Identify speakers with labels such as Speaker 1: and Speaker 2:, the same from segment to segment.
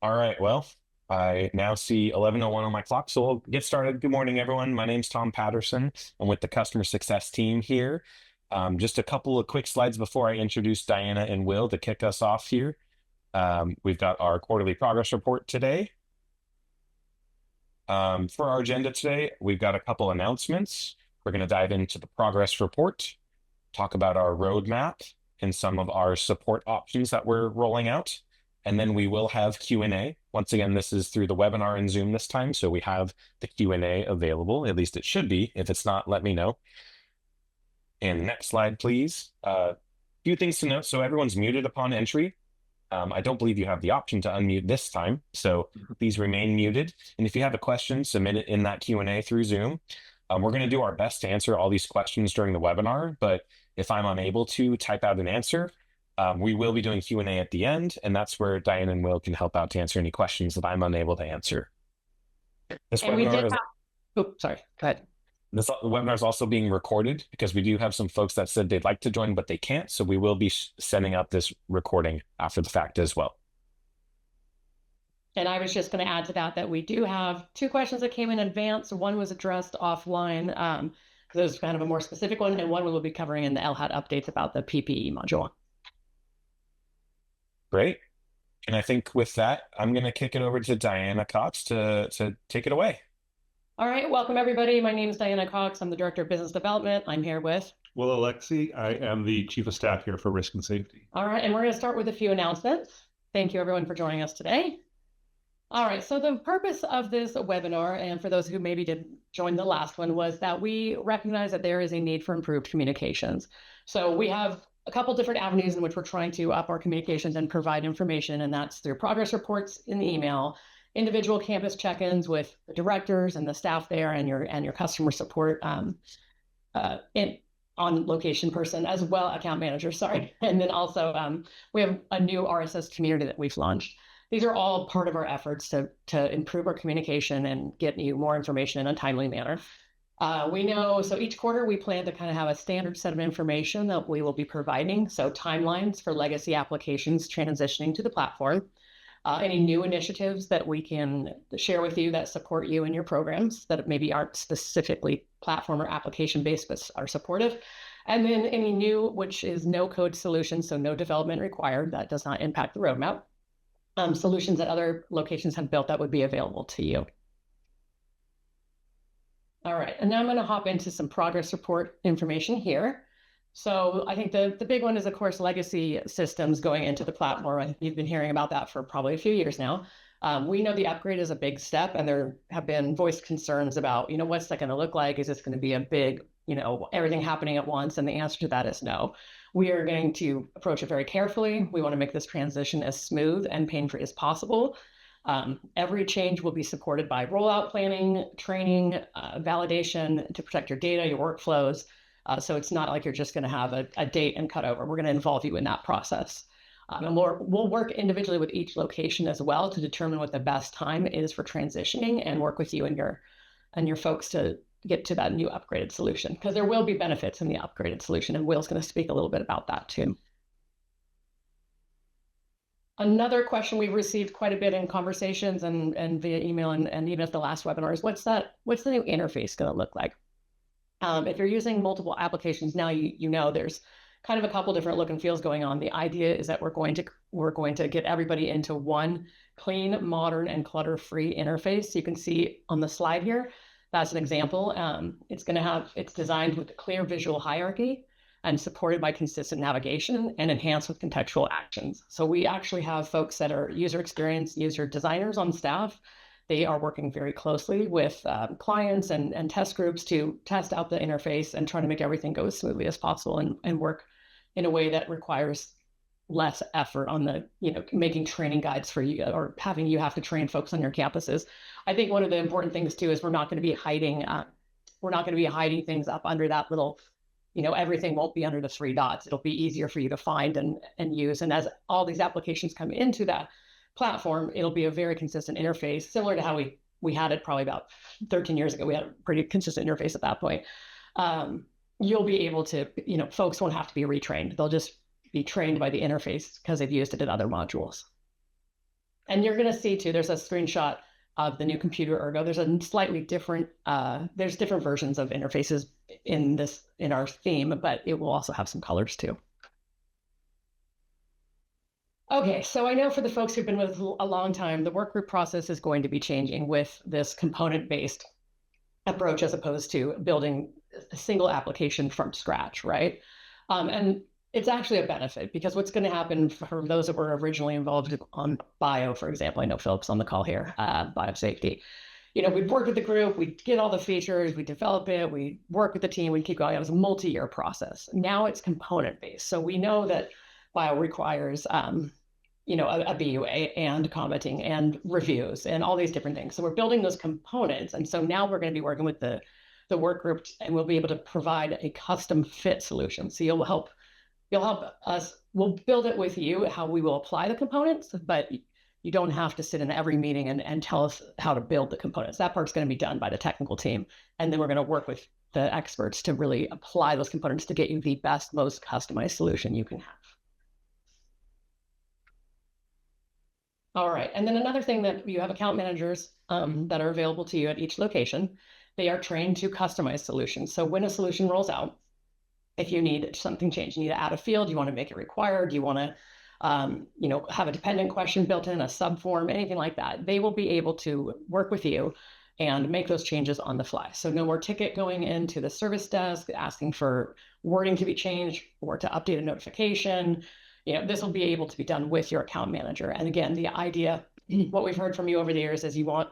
Speaker 1: All right, well, I now see 11:01 on my clock, so we'll get started. Good morning, everyone. My name's Tom Patterson. I'm with the customer success team here. Just a couple of quick slides before I introduce Diana and Will to kick us off here. We've got our quarterly progress report today. For our agenda today, we've got a couple announcements. We're going to dive into the progress report, talk about our roadmap and some of our support options that we're rolling out. And then we will have Q&A. Once again, this is through the webinar in Zoom this time, so we have the Q&A available. At least it should be. If it's not, let me know. And next slide, please. A few things to note. So everyone's muted upon entry. I don't believe you have the option to unmute this time, so please remain muted. And if you have a question, submit it in that Q&A through Zoom. We're going to do our best to answer all these questions during the webinar, but if I'm unable to type out an answer, we will be doing Q&A at the end, and that's where Diane and Will can help out to answer any questions that I'm unable to answer. This
Speaker 2: And we
Speaker 1: webinar
Speaker 2: did
Speaker 1: is,
Speaker 2: have, oh, sorry, go ahead.
Speaker 1: this webinar is also being recorded because we do have some folks that said they'd like to join, but they can't. So we will be sending out this recording after the fact as well.
Speaker 2: And I was just going to add to that we do have two questions that came in advance. One was addressed offline, because it was kind of a more specific one, and one we will be covering in the LHAT updates about the PPE module.
Speaker 1: Great. And I think with that, I'm going to kick it over to Diana Cox to take it away.
Speaker 2: All right, welcome everybody. My name is Diana Cox. I'm the Director of Business Development. I'm here with
Speaker 3: Will Alexi. I am the Chief of Staff here for Risk and Safety.
Speaker 2: All right, and we're going to start with a few announcements. Thank you everyone for joining us today. All right, so the purpose of this webinar, and for those who maybe didn't join the last one, was that we recognize that there is a need for improved communications. So we have a couple different avenues in which we're trying to up our communications and provide information, and that's through progress reports in the email, individual campus check-ins with the directors and the staff there, and your customer support on location person as well, account manager, sorry. And then also we have a new RSS community that we've launched. These are all part of our efforts to improve our communication and get you more information in a timely manner. We know, so each quarter we plan to kind of have a standard set of information that we will be providing. So timelines for legacy applications transitioning to the platform, any new initiatives that we can share with you that support you in your programs that maybe aren't specifically platform or application based, but are supportive. And then any new, which is no code solutions, so no development required, that does not impact the roadmap. Solutions that other locations have built that would be available to you. All right, and now I'm going to hop into some progress report information here. So I think the big one is, of course, legacy systems going into the platform. You've been hearing about that for probably a few years now. We know the upgrade is a big step, and there have been voiced concerns about, what's that going to look like? Is this going to be a big, everything happening at once? And the answer to that is no. We are going to approach it very carefully. We want to make this transition as smooth and pain-free as possible. Every change will be supported by rollout planning, training, validation to protect your data, your workflows. So it's not like you're just going to have a date and cut over. We're going to involve you in that process. And we'll work individually with each location as well to determine what the best time is for transitioning and work with you and your folks to get to that new upgraded solution, because there will be benefits in the upgraded solution, and Will's going to speak a little bit about that too. Another question we've received quite a bit in conversations and via email and even at the last webinar is what's the new interface going to look like? If you're using multiple applications now, you know there's kind of a couple different look and feels going on. The idea is that we're going to get everybody into one clean, modern, and clutter-free interface. You can see on the slide here, that's an example. It's designed with a clear visual hierarchy and supported by consistent navigation and enhanced with contextual actions. So we actually have folks that are user experience, user designers on staff. They are working very closely with clients and test groups to test out the interface and try to make everything go as smoothly as possible and work in a way that requires less effort on the, making training guides for you or having you have to train folks on your campuses. I think one of the important things too is we're not going to be hiding things up under that little, everything won't be under the three dots. It'll be easier for you to find and use. And as all these applications come into that platform, it'll be a very consistent interface, similar to how we had it probably about 13 years ago. We had a pretty consistent interface at that point. You'll be able to, folks won't have to be retrained. They'll just be trained by the interface because they've used it in other modules. And you're going to see too, there's a screenshot of the new computer Ergo. There's a slightly different, there's different versions of interfaces in our theme, but it will also have some colors too. Okay, so I know for the folks who've been with a long time, the work group process is going to be changing with this component-based approach as opposed to building a single application from scratch, right? And it's actually a benefit because what's going to happen for those that were originally involved on bio, for example, I know Philip's on the call here, biosafety. You know, we'd work with the group, we'd get all the features, we develop it, we work with the team, we keep going. It was a multi-year process. Now it's component-based. So we know that bio requires, you know, a BUA and commenting and reviews and all these different things. So we're building those components. And so now we're going to be working with the work group and we'll be able to provide a custom fit solution. So you'll help us, we'll build it with you, how we will apply the components, but you don't have to sit in every meeting and tell us how to build the components. That part's going to be done by the technical team. And then we're going to work with the experts to really apply those components to get you the best, most customized solution you can have. All right, and then another thing that you have account managers that are available to you at each location. They are trained to customize solutions. So when a solution rolls out, if you need something changed, you need to add a field, you want to make it required, you want to you know, have a dependent question built in, a subform, anything like that, they will be able to work with you and make those changes on the fly. So no more ticket going into the service desk, asking for wording to be changed or to update a notification. You know, this will be able to be done with your account manager. And again, the idea, what we've heard from you over the years is you want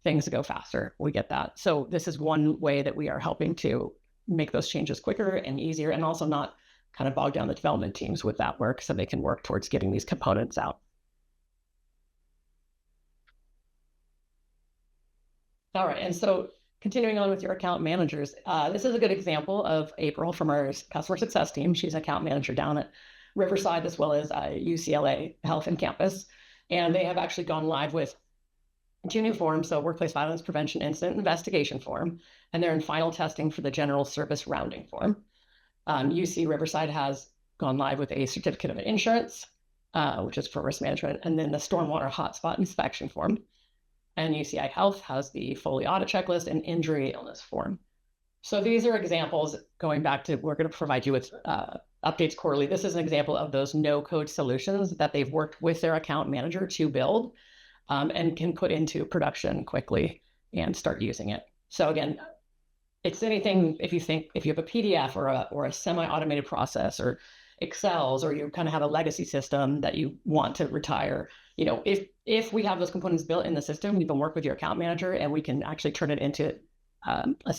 Speaker 2: things to go faster. We get that. So this is one way that we are helping to make those changes quicker and easier, and also not kind of bog down the development teams with that work so they can work towards getting these components out. All right, and so continuing on with your account managers, this is a good example of April from our customer success team. She's an account manager down at Riverside as well as UCLA Health and Campus. And they have actually gone live with 2 new forms, so Workplace Violence Prevention Incident Investigation form, and they're in final testing for the General Service Rounding form. UC Riverside has gone live with a Certificate of Insurance, which is for risk management, and then the Stormwater Hotspot Inspection form. And UCI Health has the Foley Audit Checklist and Injury Illness form. So these are examples going back to, we're going to provide you with updates quarterly. This is an example of those no-code solutions that they've worked with their account manager to build and can put into production quickly and start using it. So again, it's anything, if you have a PDF or a semi-automated process or Excels, or you kind of have a legacy system that you want to retire, you know, if we have those components built in the system, you can work with your account manager and we can actually turn it into a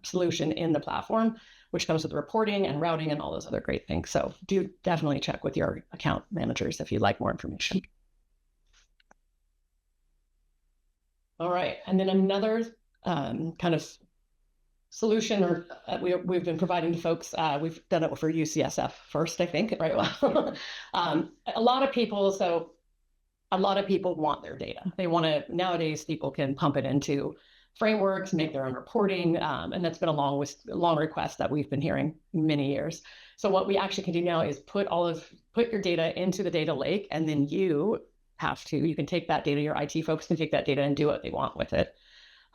Speaker 2: solution in the platform, which comes with reporting and routing and all those other great things. So do definitely check with your account managers if you'd like more information. All right, and then another kind of solution or we've been providing to folks, we've done it for UCSF first, I think, right? Well, a lot of people want their data. They want to, nowadays people can pump it into frameworks, make their own reporting, and that's been a long request that we've been hearing many years. So what we actually can do now is put your data into the data lake, and then you can take that data, your IT folks can take that data and do what they want with it.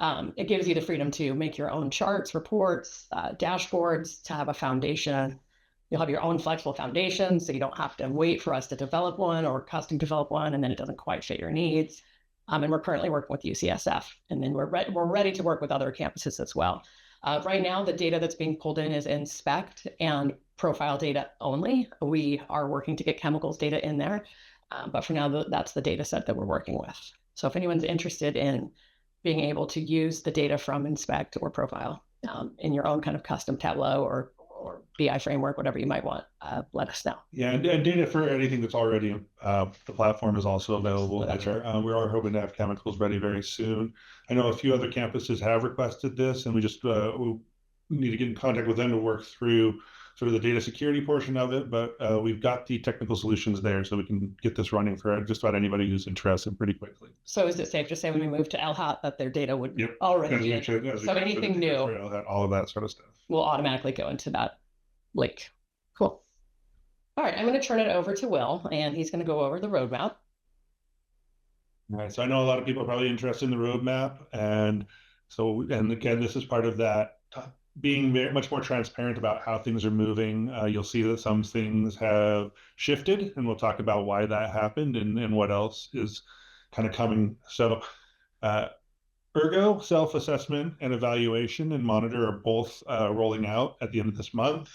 Speaker 2: It gives you the freedom to make your own charts, reports, dashboards, to have a foundation. You'll have your own flexible foundation, so you don't have to wait for us to develop one or custom develop one, and then it doesn't quite fit your needs. And we're currently working with UCSF, and then we're ready to work with other campuses as well. Right now, the data that's being pulled in is inspect and profile data only. We are working to get chemicals data in there, but for now, that's the data set that we're working with. So if anyone's interested in being able to use the data from inspect or profile in your own kind of custom Tableau or BI framework, whatever you might want, let us know.
Speaker 3: Yeah, and data for anything that's already the platform is also available.
Speaker 2: That's right.
Speaker 3: We are hoping to have chemicals ready very soon. I know a few other campuses have requested this, and we just we need to get in contact with them to work through sort of the data security portion of it. But we've got the technical solutions there, so we can get this running for just about anybody who's interested pretty quickly.
Speaker 2: So is it safe to say when we move to LHAT that their data would
Speaker 3: Yep.
Speaker 2: already be so anything new
Speaker 3: all of that sort of stuff
Speaker 2: will automatically go into that lake. Cool. All right, I'm going to turn it over to Will, and he's going to go over the roadmap.
Speaker 3: Right. So I know a lot of people are probably interested in the roadmap, and so and again, this is part of that being very much more transparent about how things are moving. You'll see that some things have shifted, and we'll talk about why that happened and what else is kind of coming. So, uh, Ergo self-assessment and evaluation and monitor are both rolling out at the end of this month.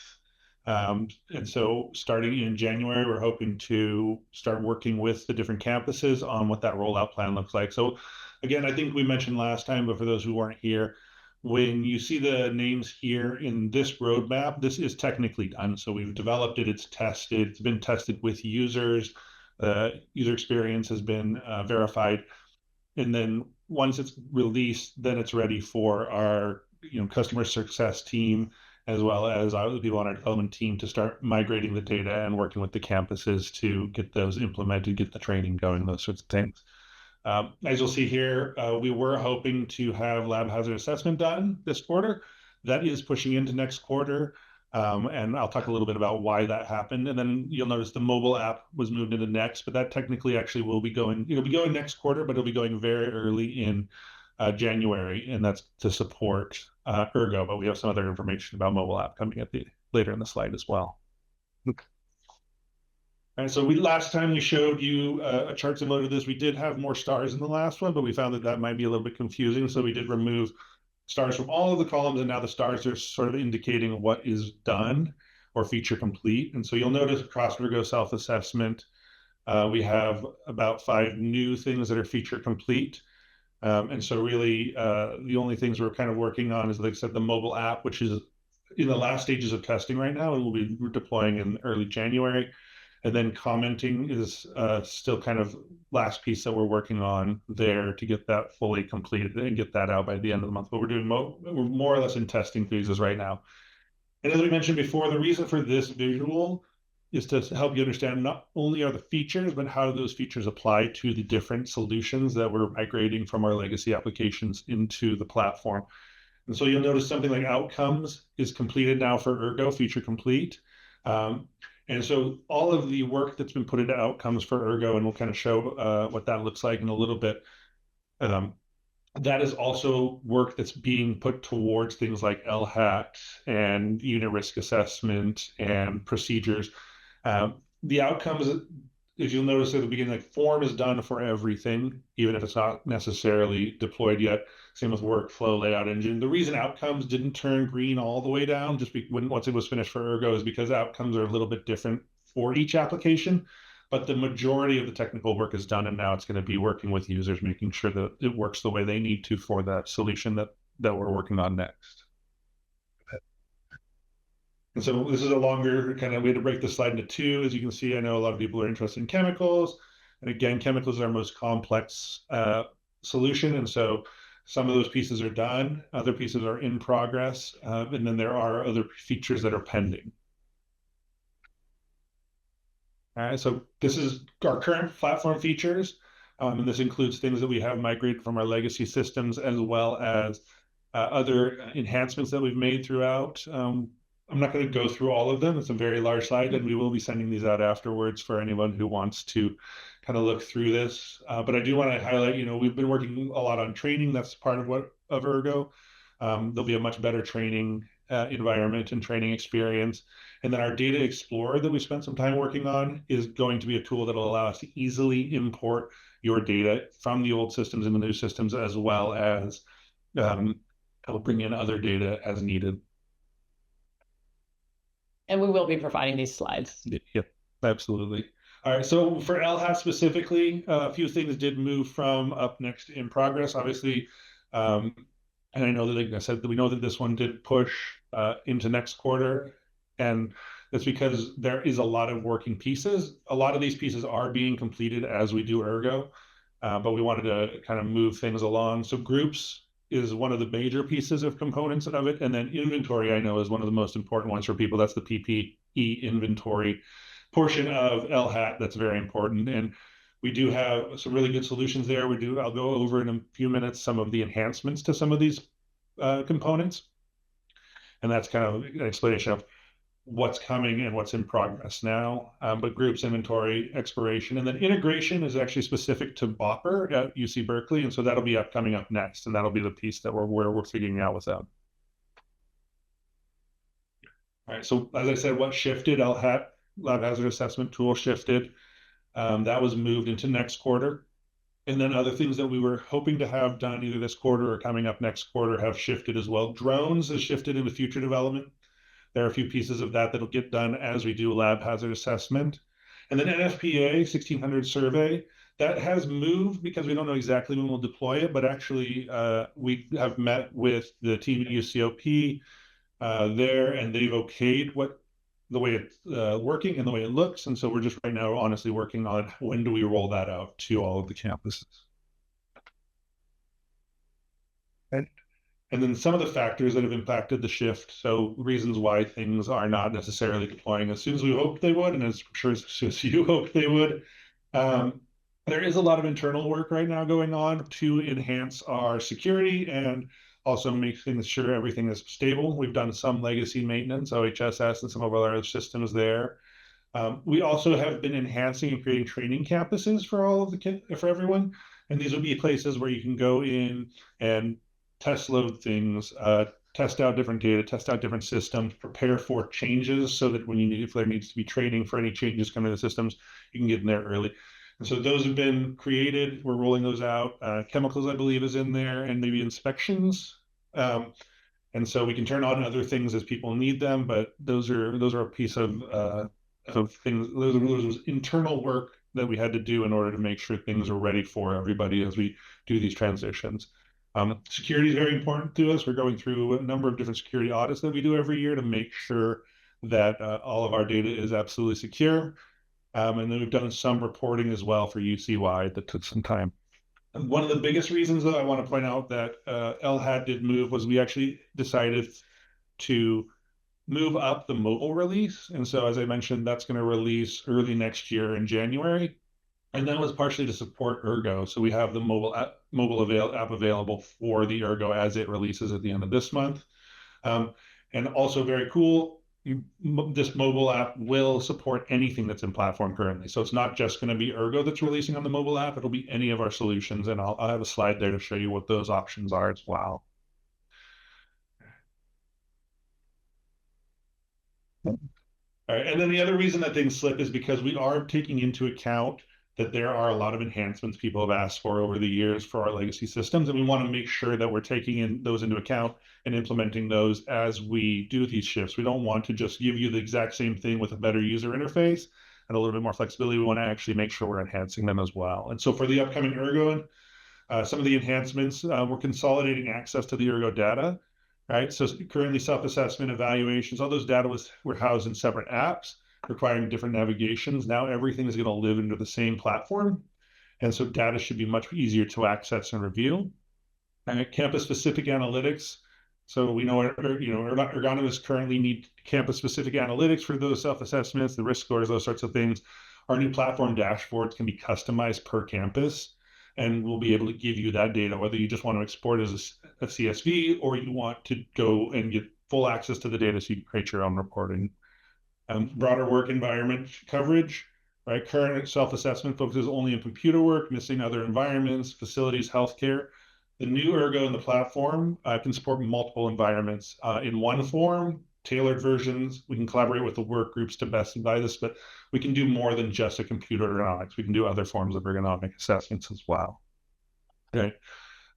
Speaker 3: And so starting in January, we're hoping to start working with the different campuses on what that rollout plan looks like. So again, I think we mentioned last time, but for those who weren't here, when you see the names here in this roadmap, this is technically done. So we've developed it, it's tested, it's been tested with users, user experience has been verified. And then once it's released, then it's ready for our customer success team as well as the people on our development team to start migrating the data and working with the campuses to get those implemented, get the training going, those sorts of things. As you'll see here, we were hoping to have lab hazard assessment done this quarter. That is pushing into next quarter. And I'll talk a little bit about why that happened. And then you'll notice the mobile app was moved into next, but that technically actually will be going, it'll be going next quarter, but it'll be going very early in January, and that's to support Ergo, but we have some other information about mobile app coming at the later in the slide as well. And so last time we showed you a chart similar to this. We did have more stars in the last one, but we found that that might be a little bit confusing. So we did remove stars from all of the columns, and now the stars are sort of indicating what is done or feature complete. And so you'll notice across Ergo self-assessment, we have about 5 new things that are feature complete. And so really the only things we're kind of working on is, like I said, the mobile app, which is in the last stages of testing right now, and we'll be deploying in early January. And then commenting is still kind of last piece that we're working on there to get that fully completed and get that out by the end of the month. But we're doing we're more or less in testing phases right now. And as we mentioned before, the reason for this visual is to help you understand not only are the features, but how do those features apply to the different solutions that we're migrating from our legacy applications into the platform. And so you'll notice something like outcomes is completed now for Ergo, feature complete. And so all of the work that's been put into outcomes for Ergo, and we'll kind of show what that looks like in a little bit, that is also work that's being put towards things like LHAT and unit risk assessment and procedures. The outcomes, as you'll notice at the beginning, like form is done for everything, even if it's not necessarily deployed yet. Same with workflow, layout engine. The reason outcomes didn't turn green all the way down once it was finished for Ergo is because outcomes are a little bit different for each application. But the majority of the technical work is done, and now it's going to be working with users, making sure that it works the way they need to for that solution that we're working on next. And so this is a longer kind of, we had to break the slide into 2. As you can see, I know a lot of people are interested in chemicals. And again, chemicals are our most complex solution. And so some of those pieces are done, other pieces are in progress, and then there are other features that are pending. All right, so this is our current platform features, and this includes things that we have migrated from our legacy systems, as well as other enhancements that we've made throughout. I'm not going to go through all of them. It's a very large slide, and we will be sending these out afterwards for anyone who wants to kind of look through this. But I do want to highlight, we've been working a lot on training. That's part of Ergo. There'll be a much better training environment and training experience. And then our Data Explorer that we spent some time working on is going to be a tool that will allow us to easily import your data from the old systems into the new systems, as well as help bring in other data as needed.
Speaker 2: And we will be providing these slides.
Speaker 3: Yep, absolutely. All right, so for LHAT specifically, a few things did move from up next in progress, obviously. And I know that, like I said, that we know that this one did push into next quarter. And that's because there is a lot of working pieces. A lot of these pieces are being completed as we do Ergo, but we wanted to kind of move things along. So groups is one of the major pieces of components of it. And then inventory, I know, is one of the most important ones for people. That's the PPE inventory portion of LHAT. That's very important. And we do have some really good solutions there. I'll go over in a few minutes some of the enhancements to some of these components. And that's kind of an explanation of what's coming and what's in progress now, but groups, inventory, exploration, and then integration is actually specific to Bopper at UC Berkeley, and so that'll be coming up next, and that'll be the piece that we're figuring out with them. All right, so as I said, what shifted? LHAT, Lab Hazard Assessment Tool shifted. That was moved into next quarter. And then other things that we were hoping to have done either this quarter or coming up next quarter have shifted as well. Drones has shifted into future development. There are a few pieces of that that'll get done as we do lab hazard assessment. And then NFPA 1600 survey, that has moved because we don't know exactly when we'll deploy it, but actually we have met with the team at UCOP there, and they've okayed the way it's working and the way it looks. And so we're just right now honestly working on when do we roll that out to all of the campuses. And then some of the factors that have impacted the shift, so reasons why things are not necessarily deploying as soon as we hoped they would, and as I'm sure as soon as you hoped they would. There is a lot of internal work right now going on to enhance our security and also make things sure everything is stable. We've done some legacy maintenance, OHSS, and some of our other systems there. We also have been enhancing and creating training campuses for all of for everyone, and these will be places where you can go in and test load things, test out different data, test out different systems, prepare for changes so that when if there needs to be training for any changes coming to the systems, you can get in there early. And so those have been created. We're rolling those out. Chemicals, I believe, is in there, and maybe inspections. And so we can turn on other things as people need them, but those are a piece of things. Those was internal work that we had to do in order to make sure things are ready for everybody as we do these transitions. Security is very important to us. We're going through a number of different security audits that we do every year to make sure that all of our data is absolutely secure. And then we've done some reporting as well for UC-wide that took some time. And one of the biggest reasons that I want to point out that LHAT did move was we actually decided to move up the mobile release. And so, as I mentioned, that's going to release early next year in January. And that was partially to support Ergo. So we have the mobile app available for the Ergo as it releases at the end of this month. And also very cool, this mobile app will support anything that's in platform currently. So it's not just going to be Ergo that's releasing on the mobile app. It'll be any of our solutions. And I'll have a slide there to show you what those options are as well. All right. And then the other reason that things slip is because we are taking into account that there are a lot of enhancements people have asked for over the years for our legacy systems. And we want to make sure that we're taking those into account and implementing those as we do these shifts. We don't want to just give you the exact same thing with a better user interface and a little bit more flexibility. We want to actually make sure we're enhancing them as well. And so for the upcoming Ergo, some of the enhancements, we're consolidating access to the Ergo data, right? So currently self-assessment, evaluations, all those data were housed in separate apps, requiring different navigations. Now everything is going to live into the same platform. And so data should be much easier to access and review. And campus-specific analytics. So we know, ergonomists currently need campus-specific analytics for those self-assessments, the risk scores, those sorts of things. Our new platform dashboards can be customized per campus, and we'll be able to give you that data, whether you just want to export as a CSV or you want to go and get full access to the data so you can create your own reporting. Broader work environment coverage, right? Current self-assessment focuses only on computer work, missing other environments, facilities, healthcare. The new Ergo in the platform can support multiple environments in one form, tailored versions. We can collaborate with the work groups to best advise this, but we can do more than just a computer ergonomics. We can do other forms of ergonomic assessments as well. Okay.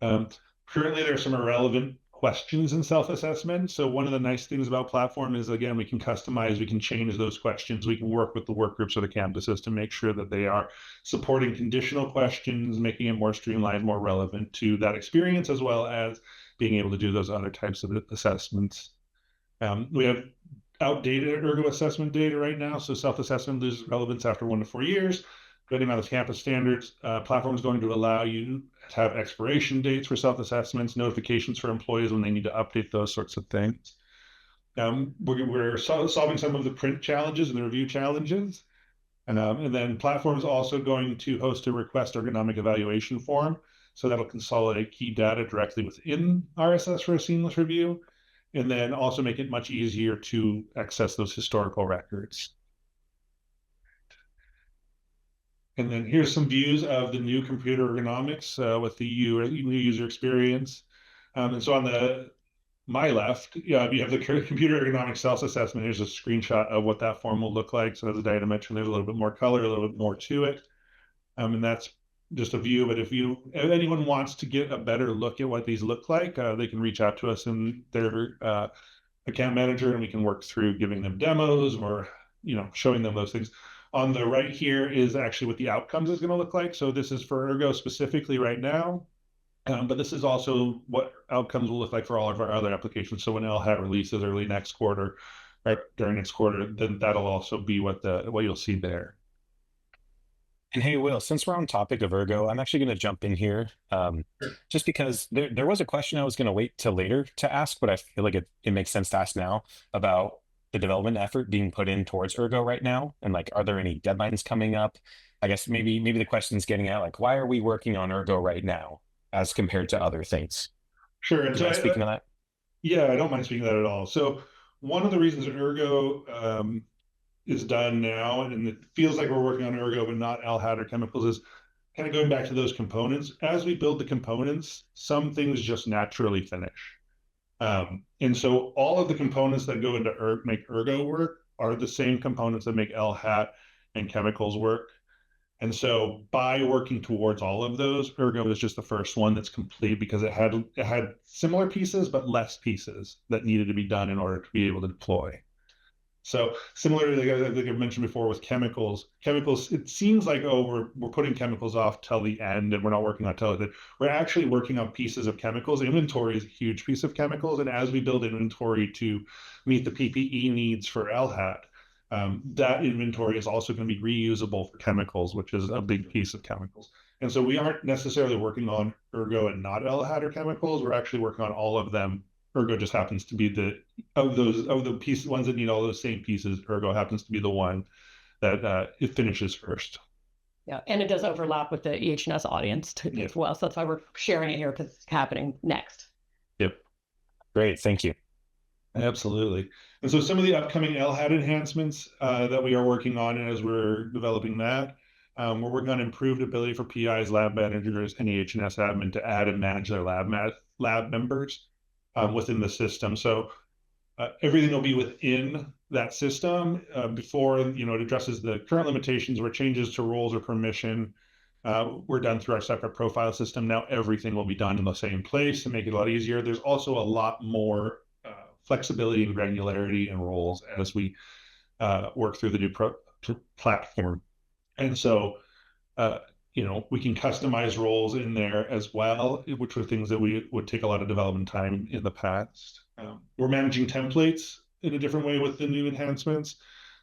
Speaker 3: Currently, there are some irrelevant questions in self-assessment. So one of the nice things about platform is, again, we can customize, we can change those questions. We can work with the work groups or the campuses to make sure that they are supporting conditional questions, making it more streamlined, more relevant to that experience, as well as being able to do those other types of assessments. We have outdated Ergo assessment data right now. So self-assessment loses relevance after 1 to 4 years. Depending on the campus standards, platform is going to allow you to have expiration dates for self-assessments, notifications for employees when they need to update those sorts of things. We're solving some of the print challenges and the review challenges. And then platform is also going to host a request ergonomic evaluation form. So that'll consolidate key data directly within RSS for a seamless review. and then also make it much easier to access those historical records. And then here's some views of the new computer ergonomics with the new user experience. And so on my left, you have the computer ergonomic self-assessment. Here's a screenshot of what that form will look like. So as Diana mentioned, there's a little bit more color, a little bit more to it. And that's just a view, but if anyone wants to get a better look at what these look like, they can reach out to us in their account manager, and we can work through giving them demos or showing them those things. On the right here is actually what the outcomes is going to look like. So this is for Ergo specifically right now, but this is also what outcomes will look like for all of our other applications. So when LHAT releases early next quarter, right during next quarter, then that'll also be what you'll see there.
Speaker 1: And hey, Will, since we're on topic of Ergo, I'm actually going to jump in here, just because there was a question I was going to wait till later to ask, but I feel like it makes sense to ask now about the development effort being put in towards Ergo right now, and like, are there any deadlines coming up? I guess maybe the question's getting at like, why are we working on Ergo right now as compared to other things?
Speaker 3: Sure. And
Speaker 1: Do you mind speaking to that?
Speaker 3: Yeah, I don't mind speaking to that at all. So one of the reasons that Ergo is done now, and it feels like we're working on Ergo but not LHAT or chemicals, is kind of going back to those components. As we build the components, some things just naturally finish. And so all of the components that go into make Ergo work are the same components that make LHAT and chemicals work. And so by working towards all of those, Ergo is just the first one that's complete because it had similar pieces, but less pieces that needed to be done in order to be able to deploy. So similarly, like I think I mentioned before with chemicals, it seems like, oh, we're putting chemicals off till the end and we're not working on till the end. We're actually working on pieces of chemicals. Inventory is a huge piece of chemicals. And as we build inventory to meet the PPE needs for LHAT, that inventory is also going to be reusable for chemicals, which is a big piece of chemicals. And so we aren't necessarily working on Ergo and not LHAT or chemicals. We're actually working on all of them. Ergo just happens to be the ones that need all those same pieces. Ergo happens to be the one that it finishes first.
Speaker 2: Yeah, and it does overlap with the EH&S audience too, as well. So that's why we're sharing it here, because it's happening next.
Speaker 3: Yep.
Speaker 1: Great, thank you.
Speaker 3: Absolutely. And so some of the upcoming LHAT enhancements that we are working on as we're developing that, we're working on improved ability for PIs, lab managers, and EH&S admin to add and manage their lab members within the system. So everything will be within that system. Before, it addresses the current limitations where changes to roles or permission were done through our separate profile system. Now everything will be done in the same place to make it a lot easier. There's also a lot more flexibility and granularity in roles as we work through the new platform. And so, we can customize roles in there as well, which were things that we would take a lot of development time in the past. We're managing templates in a different way with the new enhancements.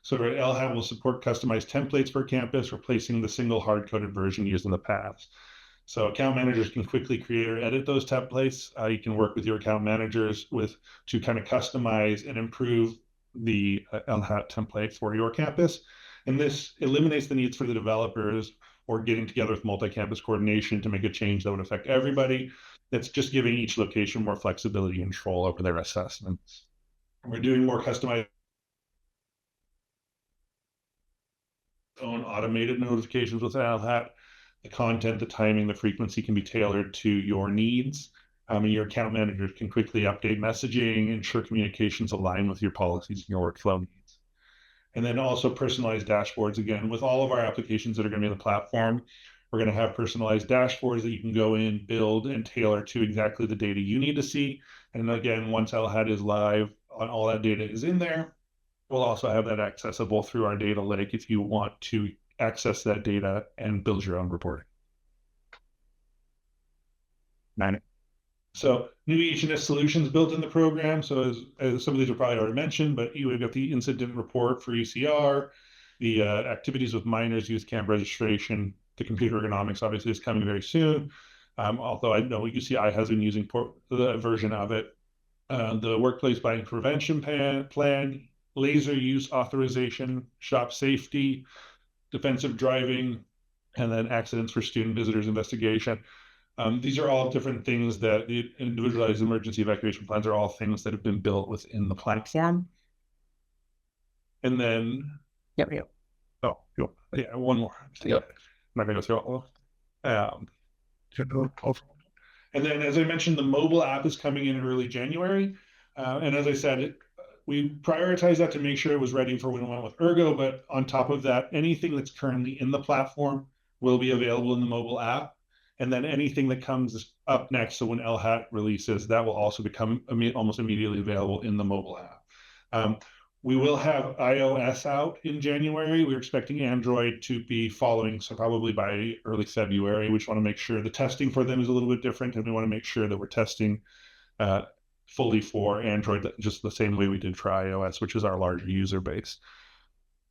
Speaker 3: So LHAT will support customized templates for campus, replacing the single hard-coded version used in the past. So account managers can quickly create or edit those templates. You can work with your account managers to kind of customize and improve the LHAT template for your campus. And this eliminates the needs for the developers or getting together with multi-campus coordination to make a change that would affect everybody. That's just giving each location more flexibility and control over their assessments. We're doing more customized own automated notifications with LHAT. The content, the timing, the frequency can be tailored to your needs. And your account managers can quickly update messaging, ensure communications align with your policies and your workflow needs. And then also personalized dashboards. Again, with all of our applications that are going to be on the platform, we're going to have personalized dashboards that you can go in, build, and tailor to exactly the data you need to see. And again, once LHAT is live, all that data is in there. We'll also have that accessible through our data lake if you want to access that data and build your own reporting. So new EH&S solutions built in the program. So as some of these are probably already mentioned, but we've got the incident report for ECR, the activities with minors, youth camp registration, the computer ergonomics obviously is coming very soon. Although I know UCI has been using the version of it. The workplace biting prevention plan, laser use authorization, shop safety, defensive driving, and then accidents for student visitors investigation. These are all different things that the individualized emergency evacuation plans are all things that have been built within the platform. And then,
Speaker 2: Yep.
Speaker 3: yeah, one more.
Speaker 2: Yep.
Speaker 3: I'm not going to go through all of them. And then, as I mentioned, the mobile app is coming in early January. And as I said, we prioritized that to make sure it was ready for when we went with Ergo. But on top of that, anything that's currently in the platform will be available in the mobile app. And then anything that comes up next, so when LHAT releases, that will also become almost immediately available in the mobile app. We will have iOS out in January. We're expecting Android to be following, so probably by early February. We just want to make sure the testing for them is a little bit different, and we want to make sure that we're testing fully for Android just the same way we did for iOS, which is our larger user base.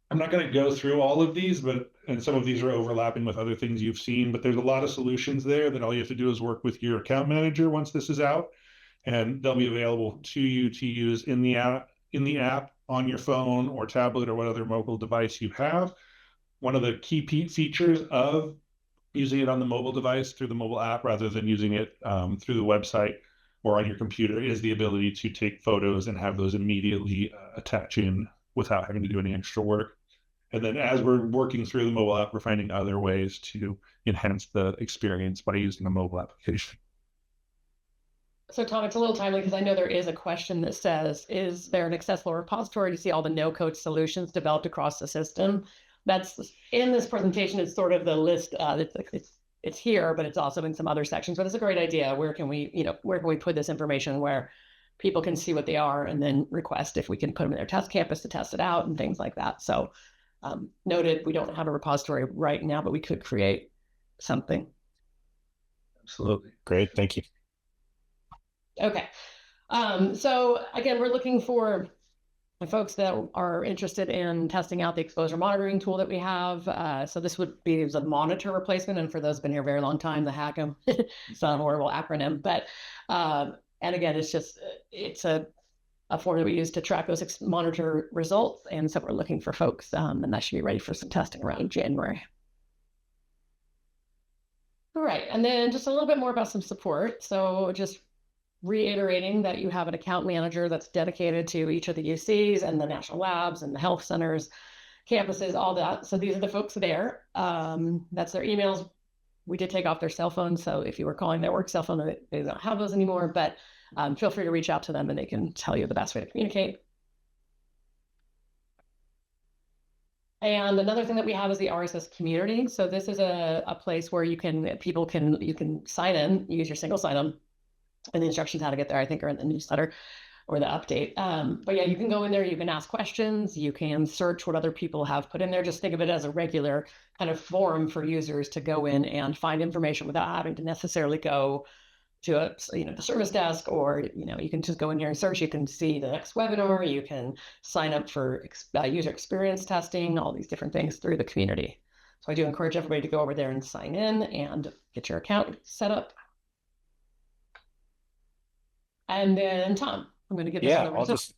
Speaker 3: I'm not going to go through all of these, and some of these are overlapping with other things you've seen, but there's a lot of solutions there that all you have to do is work with your account manager once this is out, and they'll be available to you to use in the app on your phone or tablet or what other mobile device you have. One of the key features of using it on the mobile device through the mobile app rather than using it through the website or on your computer is the ability to take photos and have those immediately attach in without having to do any extra work. And then as we're working through the mobile app, we're finding other ways to enhance the experience by using a mobile application.
Speaker 2: So Tom, it's a little timely because I know there is a question that says, is there an accessible repository to see all the no-code solutions developed across the system? That's in this presentation. It's sort of the list. It's here, but it's also in some other sections. But it's a great idea. Where can we put this information where people can see what they are and then request if we can put them in their test campus to test it out and things like that. So noted, we don't have a repository right now, but we could create something.
Speaker 3: Absolutely.
Speaker 1: Great. Thank you.
Speaker 2: Okay. So again, we're looking for folks that are interested in testing out the exposure monitoring tool that we have. So this would be the monitor replacement. And for those who've been here a very long time, the HACM, it's not a horrible acronym, but, and again, it's a form that we use to track those monitor results. And so we're looking for folks, and that should be ready for some testing around January. All right. And then just a little bit more about some support. So just reiterating that you have an account manager that's dedicated to each of the UCs and the national labs and the health centers, campuses, all that. So these are the folks there. That's their emails. We did take off their cell phones. So if you were calling their work cell phone, they don't have those anymore, but feel free to reach out to them and they can tell you the best way to communicate. And another thing that we have is the RSS community. So this is a place where you can sign in, use your single sign-on. And the instructions how to get there, I think, are in the newsletter or the update. But yeah, you can go in there, you can ask questions, you can search what other people have put in there. Just think of it as a regular kind of forum for users to go in and find information without having to necessarily go to the service desk, or you can just go in here and search. You can see the next webinar, you can sign up for user experience testing, all these different things through the community. So I do encourage everybody to go over there and sign in and get your account set up. And then Tom, I'm going to give this one over.
Speaker 1: I'll just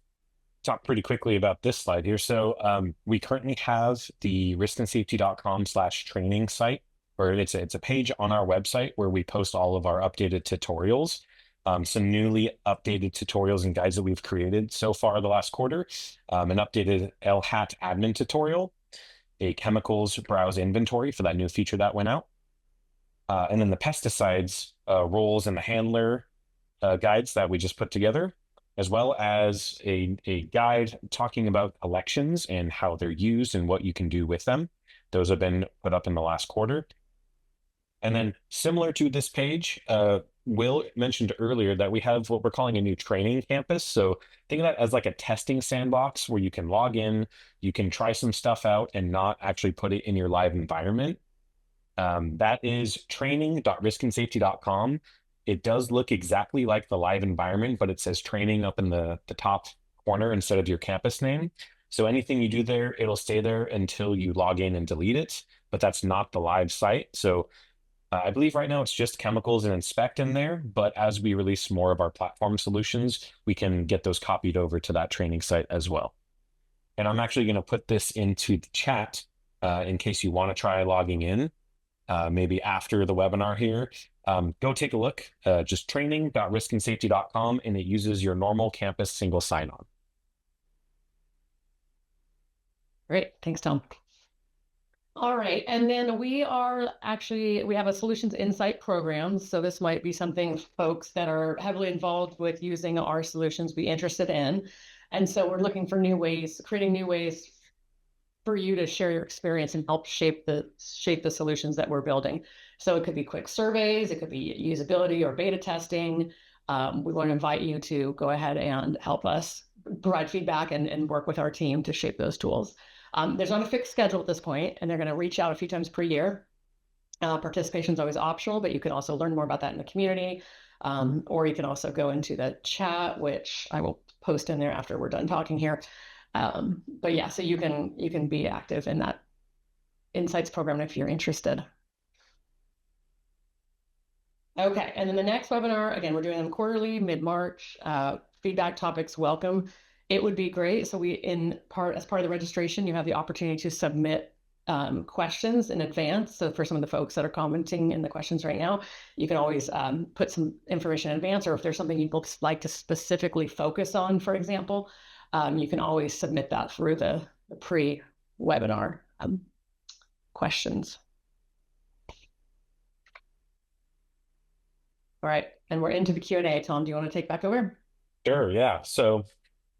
Speaker 1: talk pretty quickly about this slide here. So we currently have the risksandsafety.com/training site, where it's a page on our website where we post all of our updated tutorials, some newly updated tutorials and guides that we've created so far the last quarter, an updated LHAT admin tutorial, a chemicals browse inventory for that new feature that went out, and then the pesticides roles and the handler guides that we just put together, as well as a guide talking about elections and how they're used and what you can do with them. Those have been put up in the last quarter. And then similar to this page, Will mentioned earlier that we have what we're calling a new training campus. So think of that as like a testing sandbox where you can log in, you can try some stuff out and not actually put it in your live environment. That is training.risksandsafety.com. It does look exactly like the live environment, but it says training up in the top corner instead of your campus name. So anything you do there, it'll stay there until you log in and delete it, but that's not the live site. So I believe right now it's just chemicals and inspect in there, but as we release more of our platform solutions, we can get those copied over to that training site as well. And I'm actually going to put this into the chat in case you want to try logging in. Maybe after the webinar here, Go take a look, just training.riskandsafety.com, and it uses your normal campus single sign-on.
Speaker 2: Great. Thanks, Tom. All right. And then we have a solutions insight program. So this might be something folks that are heavily involved with using our solutions be interested in. And so we're looking for creating new ways for you to share your experience and help shape the solutions that we're building. So it could be quick surveys, it could be usability or beta testing. We want to invite you to go ahead and help us provide feedback and work with our team to shape those tools. There's not a fixed schedule at this point, and they're going to reach out a few times per year. Participation is always optional, but you can also learn more about that in the community. Or you can also go into the chat, which I will post in there after we're done talking here. But yeah, so you can be active in that insights program if you're interested. Okay, and then the next webinar, again, we're doing them quarterly, mid-March. Feedback topics welcome. It would be great. So as part of the registration, you have the opportunity to submit questions in advance. So for some of the folks that are commenting in the questions right now, you can always put some information in advance, or if there's something you'd like to specifically focus on, for example, you can always submit that through the pre-webinar questions. All right, and we're into the Q&A. Tom, do you want to take back over?
Speaker 1: Sure, yeah. So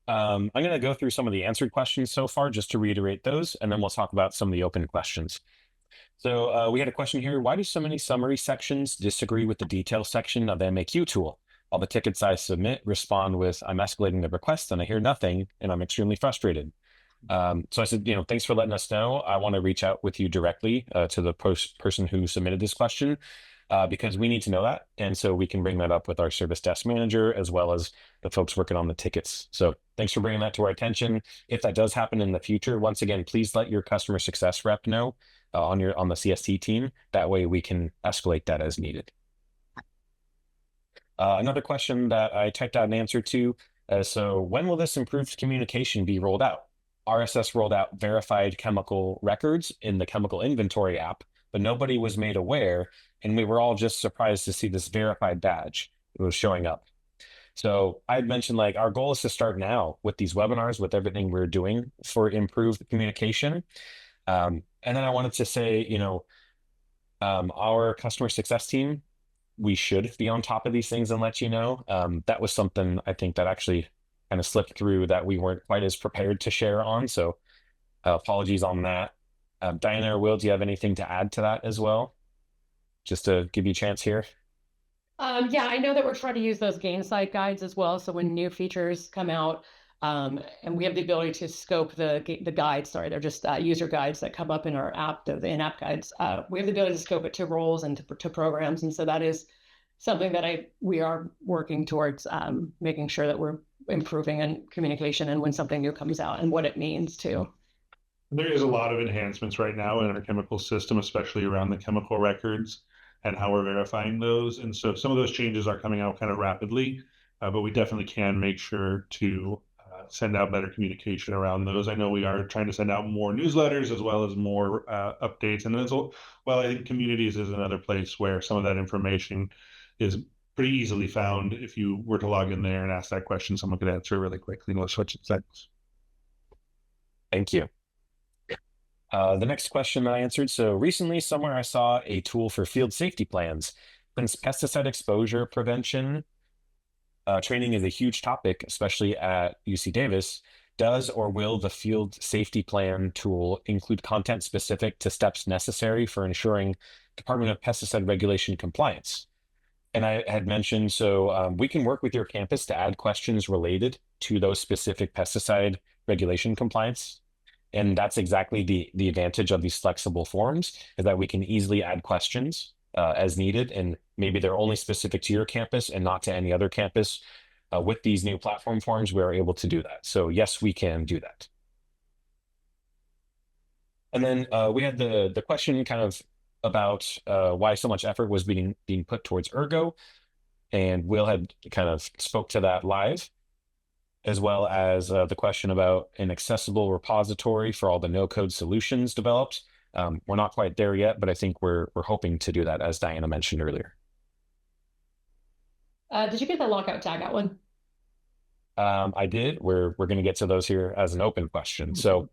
Speaker 1: I'm going to go through some of the answered questions so far, just to reiterate those, and then we'll talk about some of the open questions. So we had a question here. Why do so many summary sections disagree with the detail section of the MAQ tool? All the tickets I submit respond with, I'm escalating the request and I hear nothing, and I'm extremely frustrated. So I said, thanks for letting us know. I want to reach out with you directly to the person who submitted this question. Because we need to know that. And so we can bring that up with our service desk manager, as well as the folks working on the tickets. So thanks for bringing that to our attention. If that does happen in the future, once again, please let your customer success rep know on the CST team. That way we can escalate that as needed. Another question that I typed out an answer to. So when will this improved communication be rolled out? RSS rolled out verified chemical records in the chemical inventory app, but nobody was made aware, and we were all just surprised to see this verified badge. It was showing up. So I had mentioned, like, our goal is to start now with these webinars, with everything we're doing for improved communication. And then I wanted to say, our customer success team, we should be on top of these things and let you know. That was something I think that actually kind of slipped through, that we weren't quite as prepared to share on. So apologies on that. Diana or Will, do you have anything to add to that as well? Just to give you a chance here.
Speaker 2: Yeah, I know that we're trying to use those Gainsight guides as well. So when new features come out, and we have the ability to scope the guides, they're just user guides that come up in our app, the in-app guides. We have the ability to scope it to roles and to programs. And so that is something that we are working towards, making sure that we're improving in communication and when something new comes out and what it means too.
Speaker 3: There is a lot of enhancements right now in our chemical system, especially around the chemical records and how we're verifying those. And so some of those changes are coming out kind of rapidly, but we definitely can make sure to send out better communication around those. I know we are trying to send out more newsletters as well as more updates. And I think communities is another place where some of that information is pretty easily found. If you were to log in there and ask that question, someone could answer really quickly in switch seconds.
Speaker 1: Thank you. The next question I answered. So recently somewhere I saw a tool for field safety plans. Since pesticide exposure prevention training is a huge topic, especially at UC Davis, does or will the field safety plan tool include content specific to steps necessary for ensuring Department of Pesticide Regulation compliance? And I had mentioned, so we can work with your campus to add questions related to those specific pesticide regulation compliance. And that's exactly the advantage of these flexible forms, is that we can easily add questions as needed, and maybe they're only specific to your campus and not to any other campus. With these new platform forms, we are able to do that. So yes, we can do that. And then we had the question kind of about why so much effort was being put towards Ergo, and Will had kind of spoke to that live, as well as the question about an accessible repository for all the no-code solutions developed. We're not quite there yet, but I think we're hoping to do that, as Diana mentioned earlier.
Speaker 2: Did you get the lockout tagout one?
Speaker 1: I did. We're going to get to those here as an open question. So,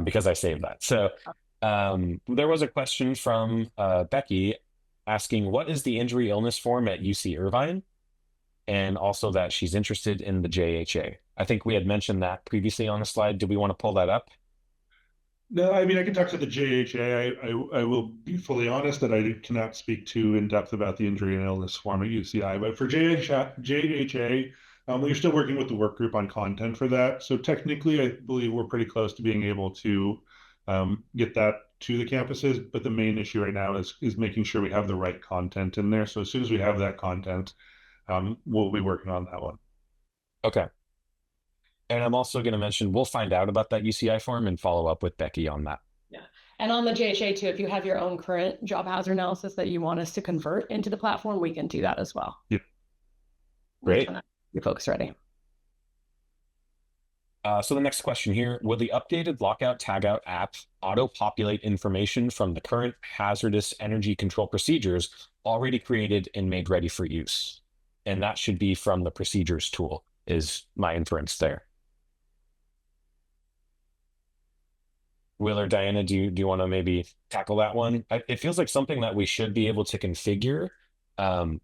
Speaker 1: because I saved that. So, there was a question from Becky asking, what is the injury illness form at UC Irvine? And also that she's interested in the JHA. I think we had mentioned that previously on the slide. Do we want to pull that up?
Speaker 3: No, I mean, I can talk to the JHA. I will be fully honest that I cannot speak too in depth about the injury and illness form at UCI, but for JHA, we're still working with the work group on content for that. So technically, I believe we're pretty close to being able to get that to the campuses. But the main issue right now is making sure we have the right content in there. So as soon as we have that content, we'll be working on that one.
Speaker 1: Okay. And I'm also going to mention, we'll find out about that UCI form and follow up with Becky on that.
Speaker 2: Yeah. And on the JHA too, if you have your own current job hazard analysis that you want us to convert into the platform, we can do that as well.
Speaker 3: Yeah.
Speaker 1: Great.
Speaker 2: Your folks ready.
Speaker 1: So the next question here, will the updated lockout tagout app auto-populate information from the current hazardous energy control procedures already created and made ready for use? And that should be from the procedures tool, is my inference there. Will or Diana, do you want to maybe tackle that one? It feels like something that we should be able to configure, and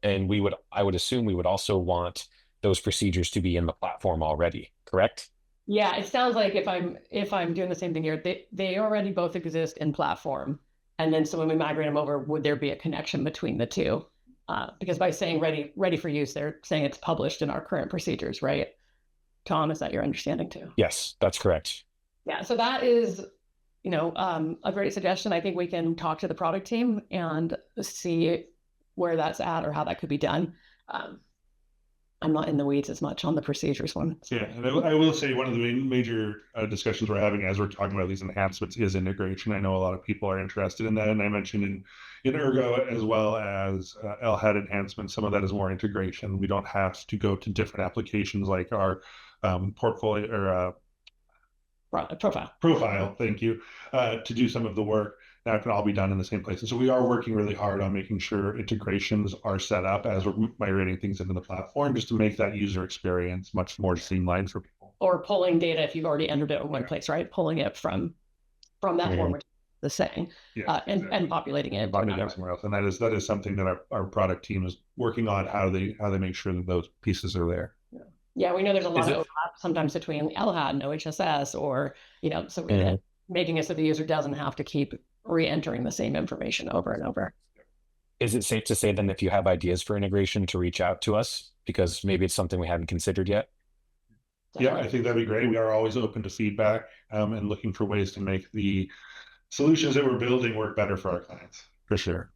Speaker 1: I would assume we would also want those procedures to be in the platform already, correct?
Speaker 2: Yeah, it sounds like if I'm doing the same thing here, they already both exist in platform, and then so when we migrate them over, would there be a connection between the two? Because by saying ready for use, they're saying it's published in our current procedures, right? Tom, is that your understanding too?
Speaker 1: Yes, that's correct.
Speaker 2: Yeah, so that is, a great suggestion. I think we can talk to the product team and see where that's at or how that could be done. I'm not in the weeds as much on the procedures one. So.
Speaker 3: Yeah, and I will say one of the major discussions we're having as we're talking about these enhancements is integration. I know a lot of people are interested in that, and I mentioned in Ergo as well as LHAT enhancements, some of that is more integration. We don't have to go to different applications like our portfolio or profile, thank you, to do some of the work. Now it can all be done in the same place. And so we are working really hard on making sure integrations are set up as we're migrating things into the platform, just to make that user experience much more streamlined for people.
Speaker 2: Or pulling data if you've already entered it in one place, right? Pulling it from that form, which is the same, and populating it
Speaker 3: somewhere else. And that is something that our product team is working on, how they make sure that those pieces are there.
Speaker 2: Yeah, we know there's a lot of overlap sometimes between LHAT and OHSS, or so making it so the user doesn't have to keep re-entering the same information over and over.
Speaker 1: Is it safe to say then, if you have ideas for integration, to reach out to us, because maybe it's something we haven't considered yet?
Speaker 3: Definitely. Yeah, I think that'd be great. We are always open to feedback and looking for ways to make the solutions that we're building work better for our clients, for sure.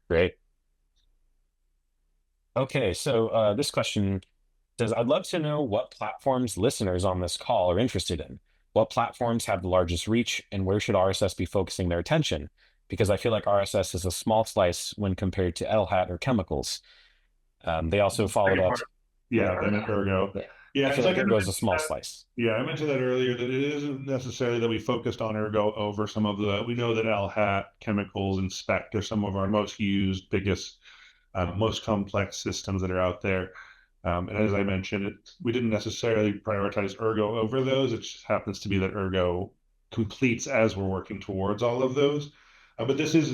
Speaker 1: Great. Okay, so this question says, I'd love to know what platforms listeners on this call are interested in. What platforms have the largest reach, and where should RSS be focusing their attention? Because I feel like RSS is a small slice when compared to LHAT or chemicals. They also followed up.
Speaker 3: Yeah, I meant Ergo. Yeah,
Speaker 1: I feel like Ergo is a small slice.
Speaker 3: Yeah, I mentioned that earlier, that it isn't necessarily that we focused on Ergo over some of we know that LHAT, chemicals, and SPECT are some of our most used, biggest, most complex systems that are out there. And as I mentioned, we didn't necessarily prioritize Ergo over those. It just happens to be that Ergo completes as we're working towards all of those. But this is,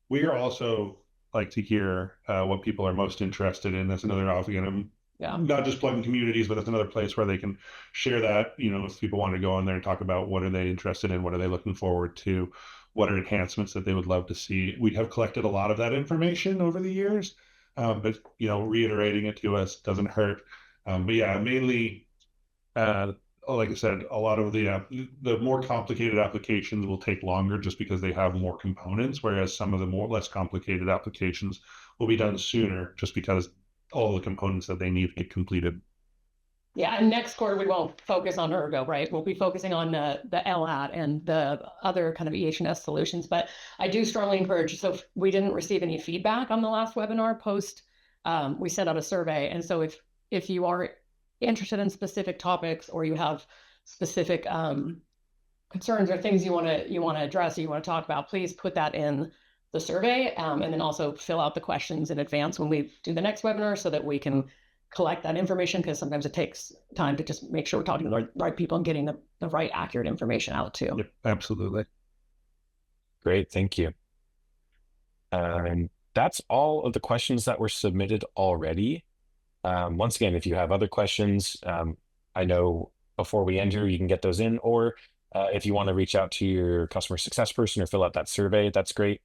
Speaker 3: we are also like to hear what people are most interested in. That's another not just plugging communities, but that's another place where they can share that. If people want to go on there and talk about what are they interested in, what are they looking forward to, what are enhancements that they would love to see. We have collected a lot of that information over the years. But reiterating it to us doesn't hurt. But yeah, mainly, like I said, a lot of the more complicated applications will take longer just because they have more components, whereas some of the less complicated applications will be done sooner just because all the components that they need to get completed.
Speaker 2: Yeah, and next quarter we won't focus on Ergo, right? We'll be focusing on the LHAT and the other kind of EH&S solutions. But I do strongly encourage, so if we didn't receive any feedback on the last webinar post, we sent out a survey. And so if you are interested in specific topics, or you have specific concerns or things you want to address, or you want to talk about, please put that in the survey, and then also fill out the questions in advance when we do the next webinar so that we can collect that information, because sometimes it takes time to just make sure we're talking to the right people and getting the right accurate information out too.
Speaker 3: Yep, absolutely.
Speaker 1: Great, thank you. That's all of the questions that were submitted already. Once again, if you have other questions, I know before we end here, you can get those in, or if you want to reach out to your customer success person or fill out that survey, that's great.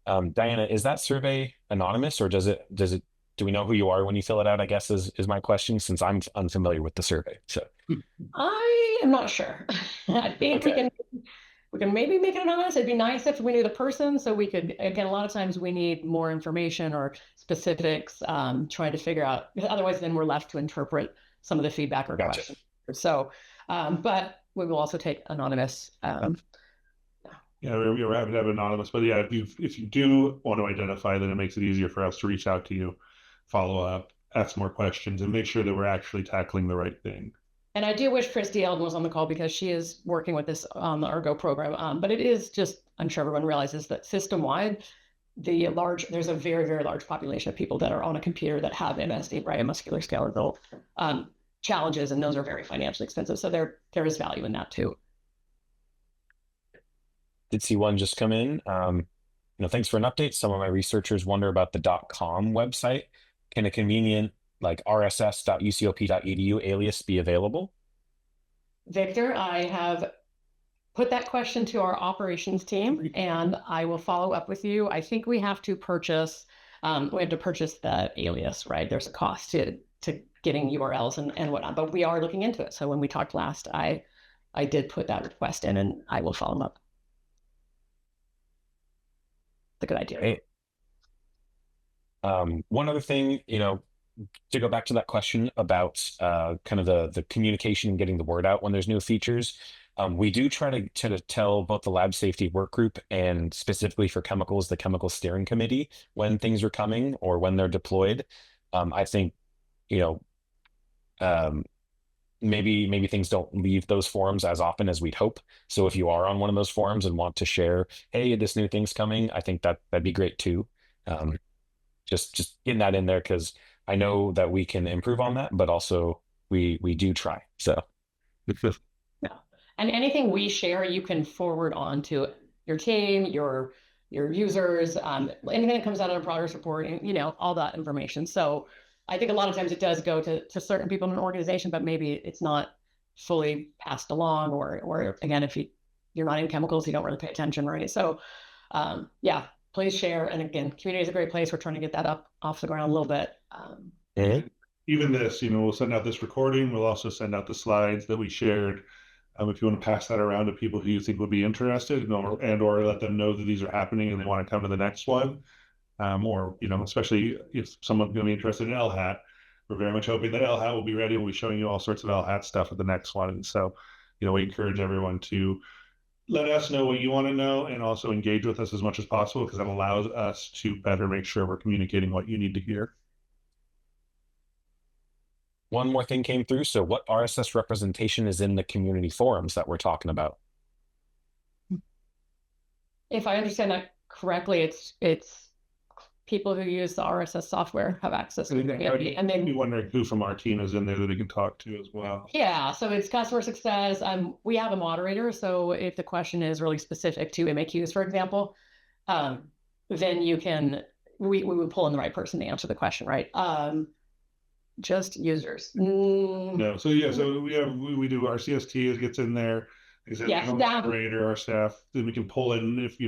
Speaker 1: Diana, is that survey anonymous, or do we know who you are when you fill it out, I guess is my question, since I'm unfamiliar with the survey. So
Speaker 2: I am not sure. I think we can maybe make it anonymous. It'd be nice if we knew the person, so we could, again, a lot of times we need more information or specifics, trying to figure out, otherwise then we're left to interpret some of the feedback or questions. So, but we will also take anonymous.
Speaker 3: Yeah, we're happy to have anonymous, but yeah, if you do want to identify, then it makes it easier for us to reach out to you, follow up, ask more questions, and make sure that we're actually tackling the right thing.
Speaker 2: And I do wish Christy Elden was on the call, because she is working with this on the Argo program. But it is just, I'm sure everyone realizes that system-wide, there's a very, very large population of people that are on a computer that have MSD, right, musculoskeletal challenges, and those are very financially expensive. So there is value in that too.
Speaker 1: Did see one just come in. Thanks for an update. Some of my researchers wonder about the .com website. Can a convenient like rss.ucop.edu alias be available? Victor,
Speaker 2: I have put that question to our operations team, and I will follow up with you. I think we have to purchase the alias, right? There's a cost to getting URLs and whatnot, but we are looking into it. So when we talked last, I did put that request in, and I will follow up. It's a good idea.
Speaker 1: Great. One other thing, to go back to that question about kind of the communication and getting the word out when there's new features, we do try to tell both the lab safety work group and specifically for chemicals, the chemical steering committee, when things are coming or when they're deployed. I think, maybe things don't leave those forums as often as we'd hope. So if you are on one of those forums and want to share, hey, this new thing's coming, I think that'd be great too. Just getting that in there, because I know that we can improve on that, but also we do try. So
Speaker 2: yeah. And anything we share, you can forward on to your team, your users, anything that comes out of a progress report, all that information. So I think a lot of times it does go to certain people in an organization, but maybe it's not fully passed along, or again, if you're not in chemicals, you don't really pay attention, right? So yeah, please share. And again, community is a great place. We're trying to get that off the ground a little bit.
Speaker 3: Even this, we'll send out this recording. We'll also send out the slides that we shared. If you want to pass that around to people who you think would be interested, or let them know that these are happening and they want to come to the next one. Or, especially if someone's going to be interested in LHAT, we're very much hoping that LHAT will be ready. We'll be showing you all sorts of LHAT stuff at the next one. And so, we encourage everyone to let us know what you want to know, and also engage with us as much as possible, because that allows us to better make sure we're communicating what you need to hear.
Speaker 1: One more thing came through. So what RSS representation is in the community forums that we're talking about?
Speaker 2: If I understand that correctly, it's people who use the RSS software have access to the community. And then
Speaker 3: you wonder who from our team is in there that they can talk to as well.
Speaker 2: Yeah, so it's customer success. We have a moderator, so if the question is really specific to MAQs, for example, then we would pull in the right person to answer the question, right? Just users.
Speaker 3: No, so yeah, so we do our CST gets in there. Our moderator, our staff, then we can pull in if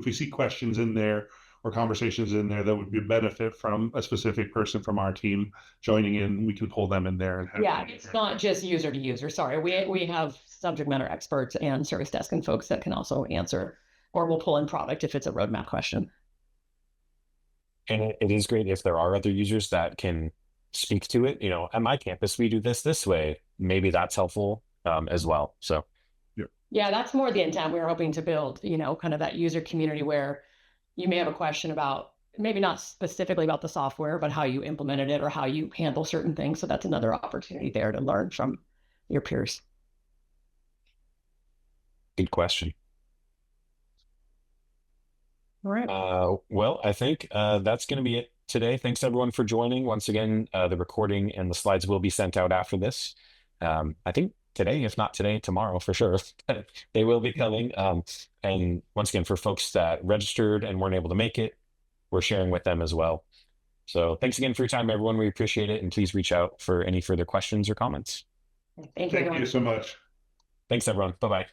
Speaker 3: we see questions in there or conversations in there that would be a benefit from a specific person from our team joining in, we can pull them in there. And
Speaker 2: it's not just user to user. Sorry, we have subject matter experts and service desk and folks that can also answer, or we'll pull in product if it's a roadmap question.
Speaker 1: And it is great if there are other users that can speak to it. At my campus, we do this way. Maybe that's helpful as well. So.
Speaker 2: Yeah, that's more the intent. We're hoping to build, kind of that user community where you may have a question about, maybe not specifically about the software, but how you implemented it or how you handle certain things. So that's another opportunity there to learn from your peers.
Speaker 1: Good question.
Speaker 2: All right.
Speaker 1: Well, I think that's going to be it today. Thanks everyone for joining. Once again, the recording and the slides will be sent out after this. I think today, if not today, tomorrow for sure. They will be coming. And once again, for folks that registered and weren't able to make it, we're sharing with them as well. So thanks again for your time, everyone. We appreciate it. And please reach out for any further questions or comments.
Speaker 2: Thank you.
Speaker 3: Thank
Speaker 2: everyone.
Speaker 3: you so much.
Speaker 1: Thanks, everyone. Bye-bye.